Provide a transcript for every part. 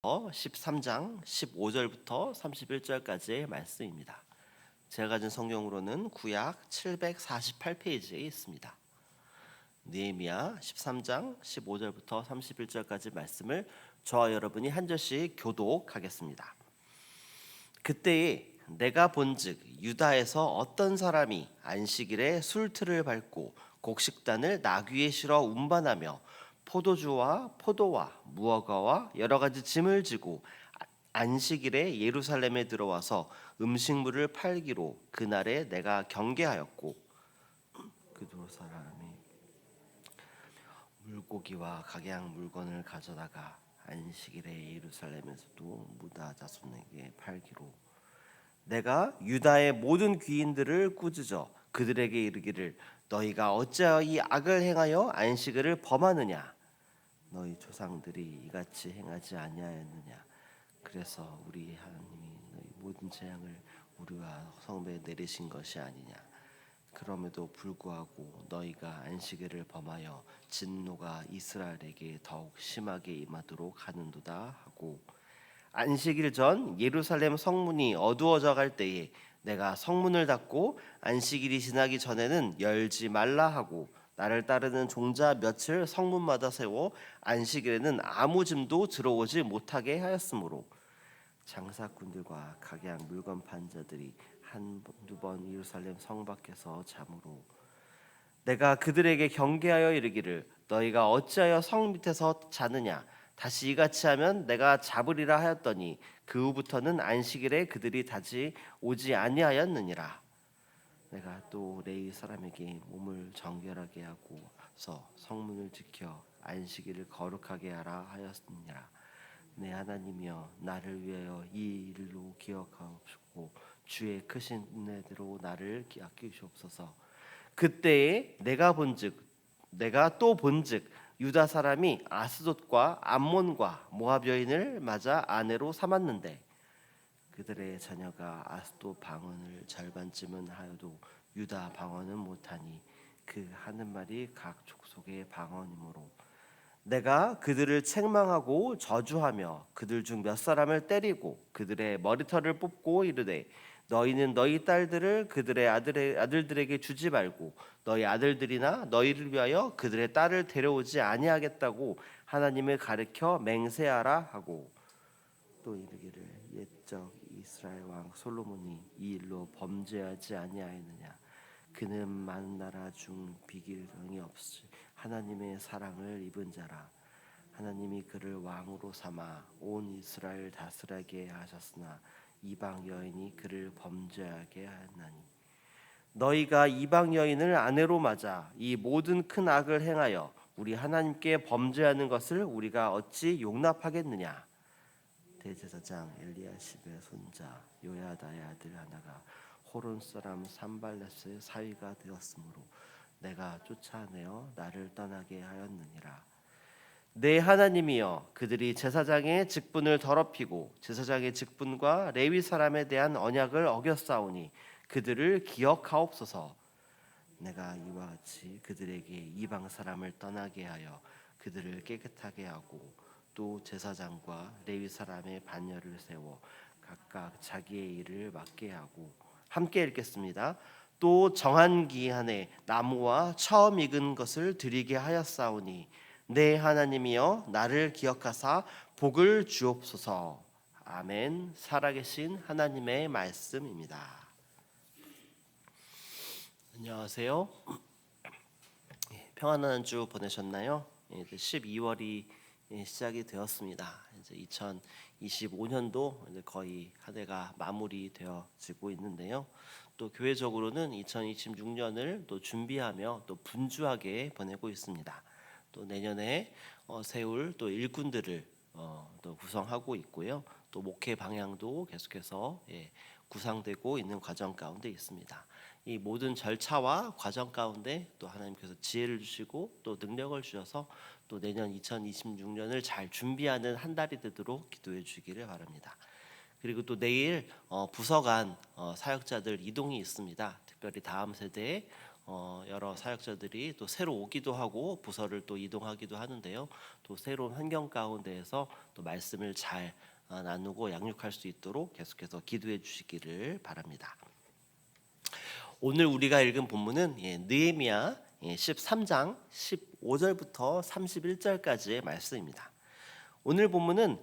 13장 15절부터 31절까지의 말씀입니다. 제가 가진 성경으로는 구약 748페이지에 있습니다. 느헤미야 13장 15절부터 31절까지 말씀을 저와 여러분이 한 절씩 교독하겠습니다. 그때에 내가 본즉 유다에서 어떤 사람이 안식일에 술틀을 밟고 곡식단을 나귀에 실어 운반하며 포도주와 포도와 무화과와 여러 가지 짐을 지고 안식일에 예루살렘에 들어와서 음식물을 팔기로 그날에 내가 경계하였고, 그 두 사람이 물고기와 각양 물건을 가져다가 안식일에 예루살렘에서도 무다 자손에게 팔기로 내가 유다의 모든 귀인들을 꾸짖어 그들에게 이르기를 너희가 어찌하여 이 악을 행하여 안식일을 범하느냐? 너희 조상들이 이같이 행하지 아니하였느냐? 그래서 우리 하나님이 너희 모든 재앙을 우리와 성배에 내리신 것이 아니냐? 그럼에도 불구하고 너희가 안식일을 범하여 진노가 이스라엘에게 더욱 심하게 임하도록 하는도다 하고, 안식일 전 예루살렘 성문이 어두워져 갈 때에 내가 성문을 닫고 안식일이 지나기 전에는 열지 말라 하고, 나를 따르는 종자 며칠 성문마다 세워 안식일에는 아무 짐도 들어오지 못하게 하였으므로 장사꾼들과 각양 물건 판자들이 한두 번 예루살렘 성 밖에서 자므로 내가 그들에게 경계하여 이르기를 너희가 어찌하여 성 밑에서 자느냐? 다시 이같이 하면 내가 잡으리라 하였더니 그 후부터는 안식일에 그들이 다시 오지 아니하였느니라. 내가 또 레위 사람에게 몸을 정결하게 하고서 성문을 지켜 안식일을 거룩하게 하라 하였느니라. 내 하나님이여 나를 위하여 이 일로 기억하옵시고 주의 크신 은혜대로 나를 아끼시옵소서. 그때에 내가 또 본즉 유다 사람이 아스돗과 암몬과 모압 여인을 맞아 아내로 삼았는데 그들의 자녀가 아스돗 방언을 절반쯤은 하여도 유다 방언은 못하니 그 하는 말이 각 족속의 방언이므로 내가 그들을 책망하고 저주하며 그들 중 몇 사람을 때리고 그들의 머리털을 뽑고 이르되 너희는 너희 딸들을 그들의 아들들에게 주지 말고 너희 아들들이나 너희를 위하여 그들의 딸을 데려오지 아니하겠다고 하나님을 가르쳐 맹세하라 하고, 또 이르기를 옛적 이스라엘 왕 솔로몬이 이 일로 범죄하지 아니하였느냐? 그는 많은 나라 중 비길성이 없이 하나님의 사랑을 입은 자라. 하나님이 그를 왕으로 삼아 온 이스라엘 다스리게 하셨으나 이방 여인이 그를 범죄하게 하였나니 너희가 이방 여인을 아내로 맞아 이 모든 큰 악을 행하여 우리 하나님께 범죄하는 것을 우리가 어찌 용납하겠느냐? 대제사장 엘리야십의 손자 요야다의 아들 하나가 호론 사람 산발렛의 사위가 되었으므로 내가 쫓아내어 나를 떠나게 하였느니라. 내 하나님이여 그들이 제사장의 직분을 더럽히고 제사장의 직분과 레위 사람에 대한 언약을 어겼사오니 그들을 기억하옵소서. 내가 이와 같이 그들에게 이방 사람을 떠나게 하여 그들을 깨끗하게 하고 또 제사장과 레위 사람의 반열을 세워 각각 자기의 일을 맡게 하고, 함께 읽겠습니다. 또 정한 기한에 나무와 처음 익은 것을 드리게 하였사오니 내 하나님이여 나를 기억하사 복을 주옵소서. 아멘. 살아계신 하나님의 말씀입니다. 안녕하세요. 평안한 한 주 보내셨나요? 이제 12월이 시작이 되었습니다. 이제 2025년도 이제 거의 한 해가 마무리되어지고 있는데요. 또 교회적으로는 2026년을 또 준비하며 또 분주하게 보내고 있습니다. 또 내년에 세울 또 일꾼들을 또 구성하고 있고요. 또 목회 방향도 계속해서 구상되고 있는 과정 가운데 있습니다. 이 모든 절차와 과정 가운데 또 하나님께서 지혜를 주시고 또 능력을 주셔서 또 내년 2026년을 잘 준비하는 한 달이 되도록 기도해 주기를 바랍니다. 그리고 또 내일 부서 간 사역자들 이동이 있습니다. 특별히 다음 세대에 여러 사역자들이 또 새로 오기도 하고 부서를 또 이동하기도 하는데요. 또 새로운 환경 가운데에서 또 말씀을 잘 나누고 양육할 수 있도록 계속해서 기도해 주시기를 바랍니다. 오늘 우리가 읽은 본문은 느헤미야 13장 15절부터 31절까지의 말씀입니다. 오늘 본문은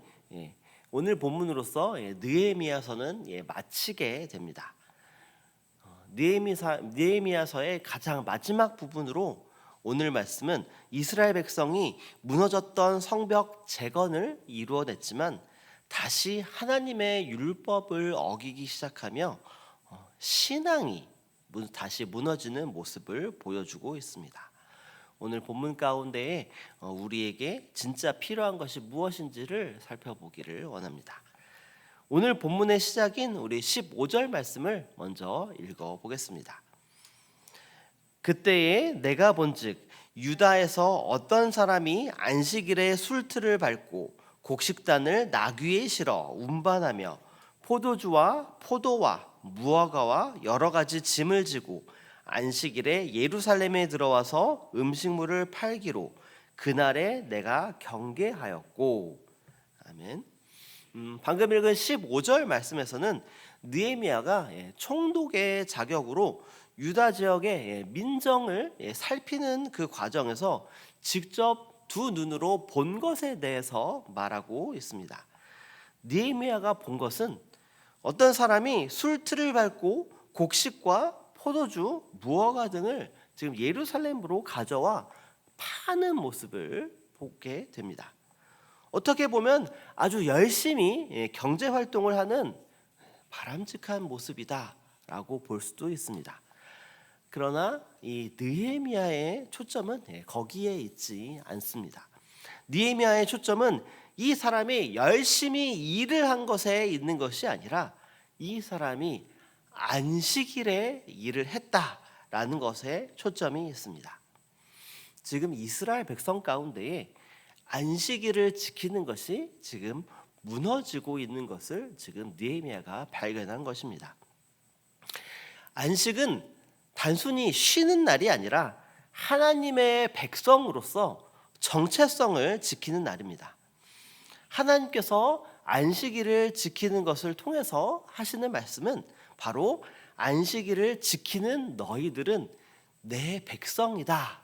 오늘 본문으로서 느헤미야서는 마치게 됩니다. 느헤미야서의 가장 마지막 부분으로 오늘 말씀은 이스라엘 백성이 무너졌던 성벽 재건을 이루어냈지만 다시 하나님의 율법을 어기기 시작하며 신앙이 다시 무너지는 모습을 보여주고 있습니다. 오늘 본문 가운데에 우리에게 진짜 필요한 것이 무엇인지를 살펴보기를 원합니다. 오늘 본문의 시작인 우리 15절 말씀을 먼저 읽어보겠습니다. 그때에 내가 본즉 유다에서 어떤 사람이 안식일에 술틀을 밟고 곡식단을 나귀에 실어 운반하며 포도주와 포도와 무화과와 여러 가지 짐을 지고 안식일에 예루살렘에 들어와서 음식물을 팔기로 그날에 내가 경계하였고. 아멘. 방금 읽은 15절 말씀에서는 느헤미야가 총독의 자격으로 유다 지역의 민정을 살피는 그 과정에서 직접 두 눈으로 본 것에 대해서 말하고 있습니다. 느헤미야가 본 것은 어떤 사람이 술틀을 밟고 곡식과 포도주, 무화과 등을 지금 예루살렘으로 가져와 파는 모습을 보게 됩니다. 어떻게 보면 아주 열심히 경제 활동을 하는 바람직한 모습이다라고 볼 수도 있습니다. 그러나 이 느헤미야의 초점은 거기에 있지 않습니다. 느헤미야의 초점은 이 사람이 열심히 일을 한 것에 있는 것이 아니라 이 사람이 안식일에 일을 했다라는 것에 초점이 있습니다. 지금 이스라엘 백성 가운데에 안식일을 지키는 것이 지금 무너지고 있는 것을 지금 느헤미야가 발견한 것입니다. 안식은 단순히 쉬는 날이 아니라 하나님의 백성으로서 정체성을 지키는 날입니다. 하나님께서 안식일을 지키는 것을 통해서 하시는 말씀은 바로 안식일을 지키는 너희들은 내 백성이다.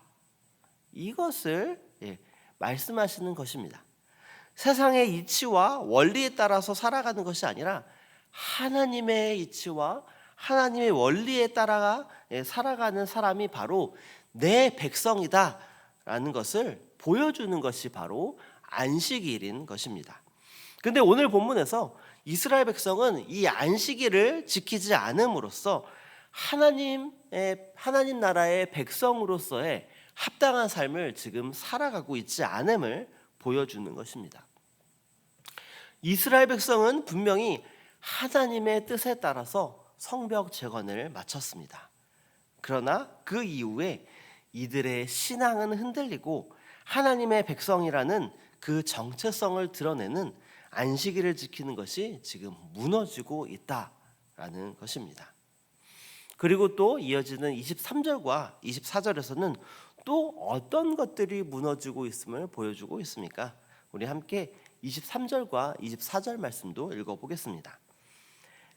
이것을 말씀하시는 것입니다. 세상의 이치와 원리에 따라서 살아가는 것이 아니라 하나님의 이치와 하나님의 원리에 따라 살아가는 사람이 바로 내 백성이다라는 것을 보여주는 것이 바로 안식일인 것입니다. 그런데 오늘 본문에서 이스라엘 백성은 이 안식일을 지키지 않음으로써 하나님 나라의 백성으로서의 합당한 삶을 지금 살아가고 있지 않음을 보여주는 것입니다. 이스라엘 백성은 분명히 하나님의 뜻에 따라서 성벽 재건을 마쳤습니다. 그러나 그 이후에 이들의 신앙은 흔들리고 하나님의 백성이라는 그 정체성을 드러내는 안식일을 지키는 것이 지금 무너지고 있다라는 것입니다. 그리고 또 이어지는 23절과 24절에서는 또 어떤 것들이 무너지고 있음을 보여주고 있습니까? 우리 함께 23절과 24절 말씀도 읽어보겠습니다.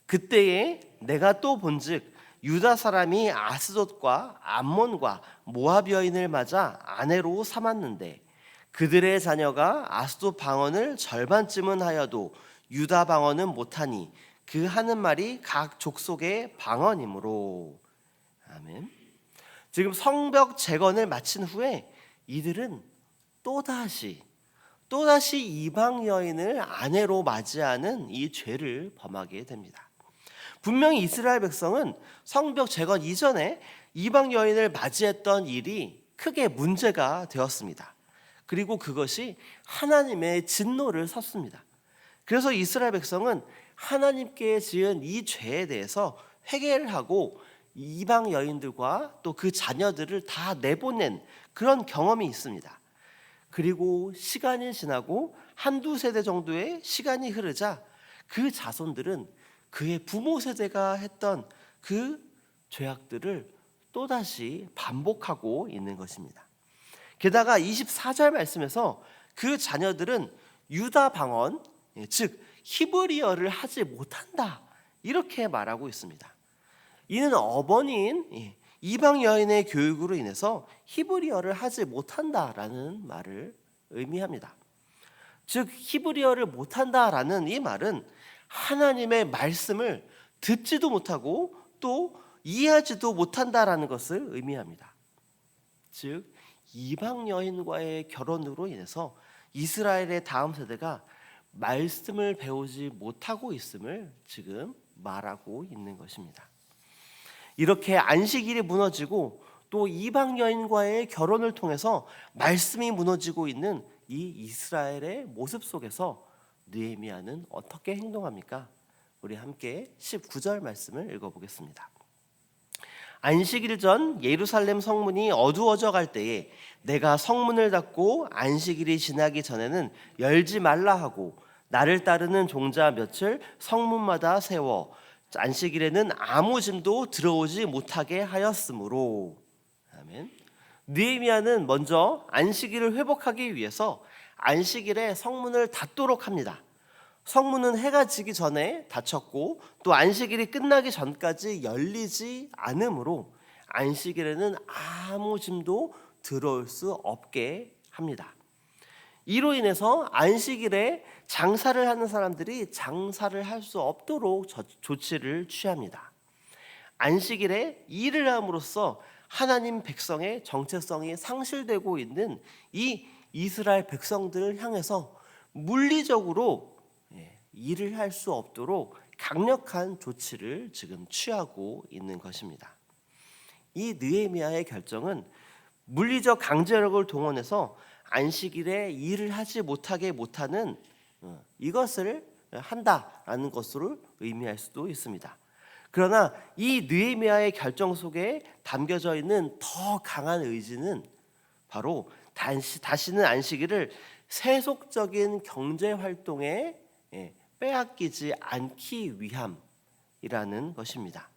그때에 내가 또 본즉 유다 사람이 아스돗과 암몬과 모압 여인을 맞아 아내로 삼았는데 그들의 자녀가 아스돗 방언을 절반쯤은 하여도 유다 방언은 못하니 그 하는 말이 각 족속의 방언이므로. 아멘. 지금 성벽 재건을 마친 후에 이들은 또다시 이방 여인을 아내로 맞이하는 이 죄를 범하게 됩니다. 분명히 이스라엘 백성은 성벽 재건 이전에 이방 여인을 맞이했던 일이 크게 문제가 되었습니다. 그리고 그것이 하나님의 진노를 샀습니다. 그래서 이스라엘 백성은 하나님께 지은 이 죄에 대해서 회개를 하고 이방 여인들과 또 그 자녀들을 다 내보낸 그런 경험이 있습니다. 그리고 시간이 지나고 한두 세대 정도의 시간이 흐르자 그 자손들은 그의 부모 세대가 했던 그 죄악들을 또다시 반복하고 있는 것입니다. 게다가 24절 말씀에서 그 자녀들은 유다 방언, 즉 히브리어를 하지 못한다, 이렇게 말하고 있습니다. 이는 어머니인 이방 여인의 교육으로 인해서 히브리어를 하지 못한다라는 말을 의미합니다. 즉 히브리어를 못한다라는 이 말은 하나님의 말씀을 듣지도 못하고 또 이해하지도 못한다라는 것을 의미합니다. 즉 이방 여인과의 결혼으로 인해서 이스라엘의 다음 세대가 말씀을 배우지 못하고 있음을 지금 말하고 있는 것입니다. 이렇게 안식일이 무너지고 또 이방 여인과의 결혼을 통해서 말씀이 무너지고 있는 이 이스라엘의 모습 속에서 느헤미야는 어떻게 행동합니까? 우리 함께 19절 말씀을 읽어보겠습니다. 안식일 전 예루살렘 성문이 어두워져 갈 때에 내가 성문을 닫고 안식일이 지나기 전에는 열지 말라 하고 나를 따르는 종자 몇을 성문마다 세워 안식일에는 아무 짐도 들어오지 못하게 하였으므로. 아멘. 느헤미야는 먼저 안식일을 회복하기 위해서 안식일에 성문을 닫도록 합니다. 성문은 해가 지기 전에 닫혔고 또 안식일이 끝나기 전까지 열리지 않으므로 안식일에는 아무 짐도 들어올 수 없게 합니다. 이로 인해서 안식일에 장사를 하는 사람들이 장사를 할 수 없도록 조치를 취합니다. 안식일에 일을 함으로써 하나님 백성의 정체성이 상실되고 있는 이 이스라엘 백성들을 향해서 물리적으로 일을 할 수 없도록 강력한 조치를 지금 취하고 있는 것입니다. 이 느헤미야의 결정은 물리적 강제력을 동원해서 안식일에 일을 하지 못하는 이것을 한다라는 것으로 의미할 수도 있습니다. 그러나 이 느헤미야의 결정 속에 담겨져 있는 더 강한 의지는 바로 다시는 안식일을 세속적인 경제 활동에 빼앗기지 않기 위함이라는 것입니다.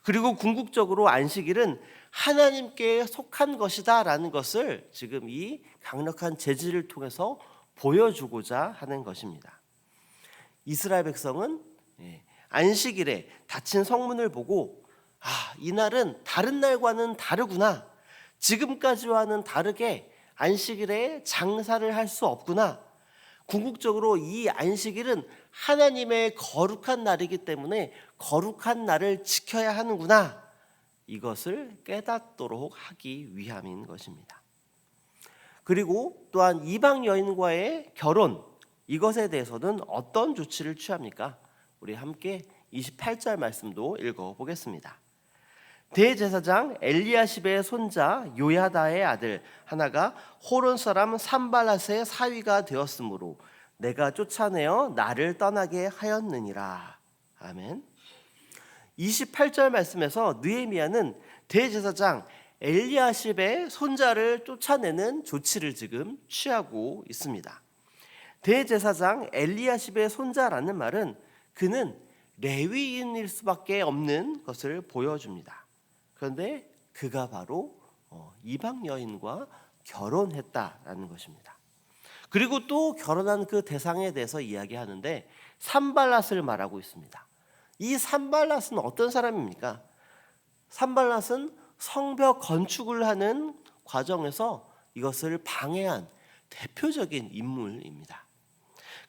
그리고 궁극적으로 안식일은 하나님께 속한 것이다라는 것을 지금 이 강력한 제지를 통해서 보여주고자 하는 것입니다. 이스라엘 백성은 안식일에 닫힌 성문을 보고 이날은 다른 날과는 다르구나, 지금까지와는 다르게 안식일에 장사를 할 수 없구나, 궁극적으로 이 안식일은 하나님의 거룩한 날이기 때문에 거룩한 날을 지켜야 하는구나, 이것을 깨닫도록 하기 위함인 것입니다. 그리고 또한 이방 여인과의 결혼, 이것에 대해서는 어떤 조치를 취합니까? 우리 함께 28절 말씀도 읽어보겠습니다. 대제사장 엘리야십의 손자 요야다의 아들 하나가 호론 사람 산발랏의 사위가 되었으므로 내가 쫓아내어 나를 떠나게 하였느니라. 아멘. 28절 말씀에서 느헤미야는 대제사장 엘리야십의 손자를 쫓아내는 조치를 지금 취하고 있습니다. 대제사장 엘리야십의 손자라는 말은 그는 레위인일 수밖에 없는 것을 보여줍니다. 그런데 그가 바로 이방 여인과 결혼했다라는 것입니다. 그리고 또 결혼한 그 대상에 대해서 이야기하는데 산발랏을 말하고 있습니다. 이 산발랏은 어떤 사람입니까? 산발랏은 성벽 건축을 하는 과정에서 이것을 방해한 대표적인 인물입니다.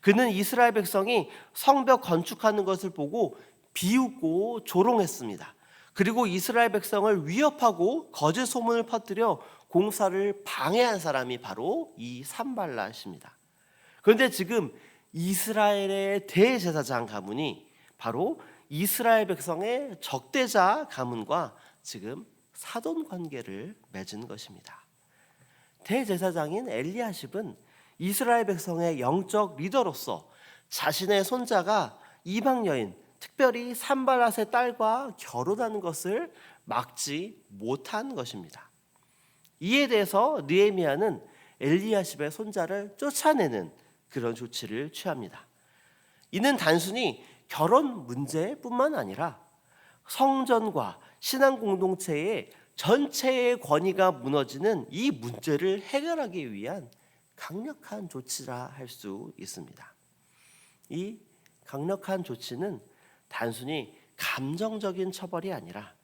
그는 이스라엘 백성이 성벽 건축하는 것을 보고 비웃고 조롱했습니다. 그리고 이스라엘 백성을 위협하고 거짓 소문을 퍼뜨려 공사를 방해한 사람이 바로 이 산발랏입니다. 그런데 지금 이스라엘의 대제사장 가문이 바로 이스라엘 백성의 적대자 가문과 지금 사돈 관계를 맺은 것입니다. 대제사장인 엘리야십은 이스라엘 백성의 영적 리더로서 자신의 손자가 이방 여인, 특별히 산발랏의 딸과 결혼하는 것을 막지 못한 것입니다. 이에 대해서 느헤미야는 엘리야십의 손자를 쫓아내는 그런 조치를 취합니다. 이는 단순히 결혼 문제뿐만 아니라 성전과 신앙 공동체의 전체의 권위가 무너지는 이 문제를 해결하기 위한 강력한 조치라 할 수 있습니다. 이 강력한 조치는 단순히 감정적인 처벌이 아니라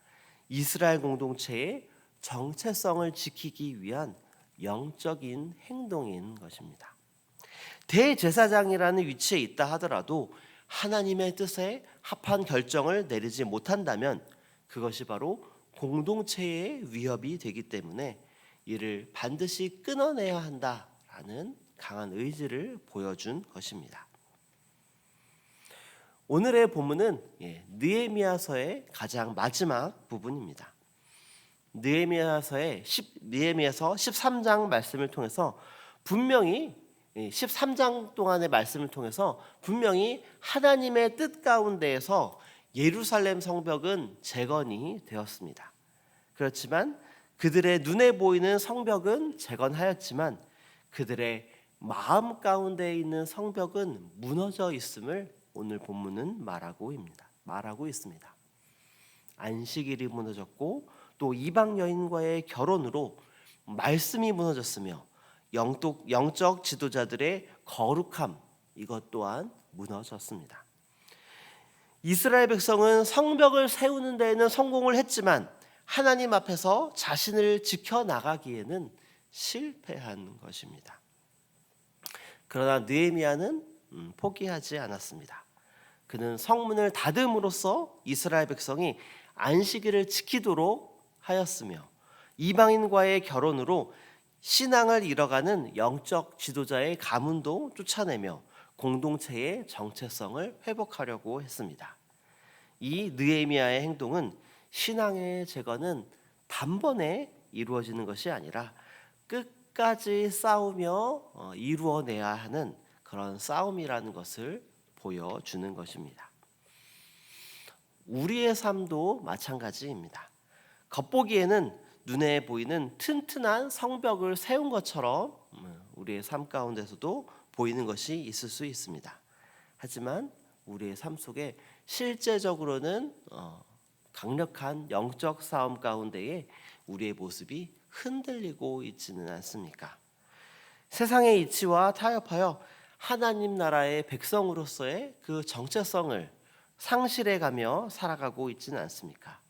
이스라엘 공동체의 정체성을 지키기 위한 영적인 행동인 것입니다. 대제사장이라는 위치에 있다 하더라도 하나님의 뜻에 합한 결정을 내리지 못한다면 그것이 바로 공동체의 위협이 되기 때문에 이를 반드시 끊어내야 한다라는 강한 의지를 보여준 것입니다. 오늘의 본문은 느헤미야서의 가장 마지막 부분입니다. 느헤미야서 13장 말씀을 통해서 분명히 13장 동안의 말씀을 통해서 분명히 하나님의 뜻 가운데에서 예루살렘 성벽은 재건이 되었습니다. 그렇지만 그들의 눈에 보이는 성벽은 재건하였지만 그들의 마음 가운데 있는 성벽은 무너져 있음을 오늘 본문은 말하고 있습니다. 안식일이 무너졌고 또 이방 여인과의 결혼으로 말씀이 무너졌으며 영적 지도자들의 거룩함 이것 또한 무너졌습니다. 이스라엘 백성은 성벽을 세우는 데에는 성공을 했지만 하나님 앞에서 자신을 지켜나가기에는 실패한 것입니다. 그러나 느헤미야는 포기하지 않았습니다. 그는 성문을 닫음으로써 이스라엘 백성이 안식일을 지키도록 하였으며 이방인과의 결혼으로 신앙을 잃어가는 영적 지도자의 가문도 쫓아내며 공동체의 정체성을 회복하려고 했습니다. 이 느헤미야의 행동은 신앙의 재건은 단번에 이루어지는 것이 아니라 끝까지 싸우며 이루어내야 하는 그런 싸움이라는 것을 보여주는 것입니다. 우리의 삶도 마찬가지입니다. 겉보기에는 눈에 보이는 튼튼한 성벽을 세운 것처럼 우리의 삶 가운데서도 보이는 것이 있을 수 있습니다. 하지만 우리의 삶 속에 실제적으로는 강력한 영적 싸움 가운데에 우리의 모습이 흔들리고 있지는 않습니까? 세상의 이치와 타협하여 하나님 나라의 백성으로서의 그 정체성을 상실해가며 살아가고 있지는 않습니까?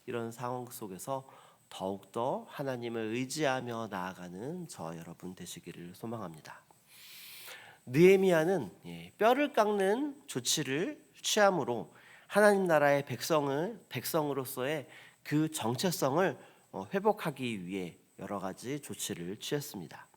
이런 상황 속에서 더욱더 하나님을 의지하며 나아가는 저 여러분 되시기를 소망합니다. 느헤미야는 뼈를 깎는 조치를 취함으로 하나님 나라의 백성으로서의 그 정체성을 회복하기 위해 여러 가지 조치를 취했습니다.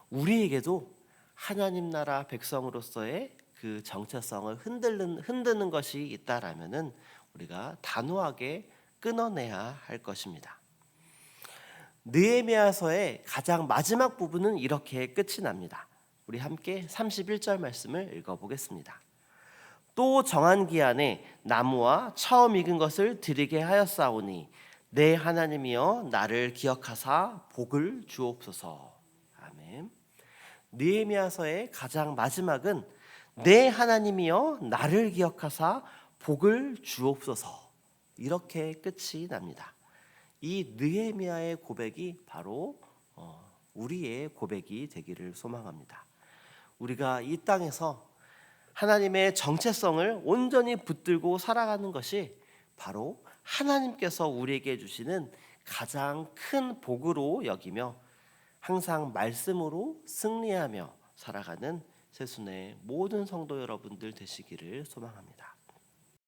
우리에게도 하나님 나라 백성으로서의 그 정체성을 흔드는 것이 있다라면은 우리가 단호하게 끊어내야 할 것입니다. 느헤미야서의 가장 마지막 부분은 이렇게 끝이 납니다. 우리 함께 31절 말씀을 읽어보겠습니다. 또 정한 기한에 나무와 처음 익은 것을 드리게 하였사오니 내 하나님이여 나를 기억하사 복을 주옵소서. 아멘. 느헤미야서의 가장 마지막은 내 하나님이여 나를 기억하사 복을 주옵소서 이렇게 끝이 납니다. 이 느헤미야의 고백이 바로 우리의 고백이 되기를 소망합니다. 우리가 이 땅에서 하나님의 정체성을 온전히 붙들고 살아가는 것이 바로 하나님께서 우리에게 주시는 가장 큰 복으로 여기며 항상 말씀으로 승리하며 살아가는 새순의 모든 성도 여러분들 되시기를 소망합니다.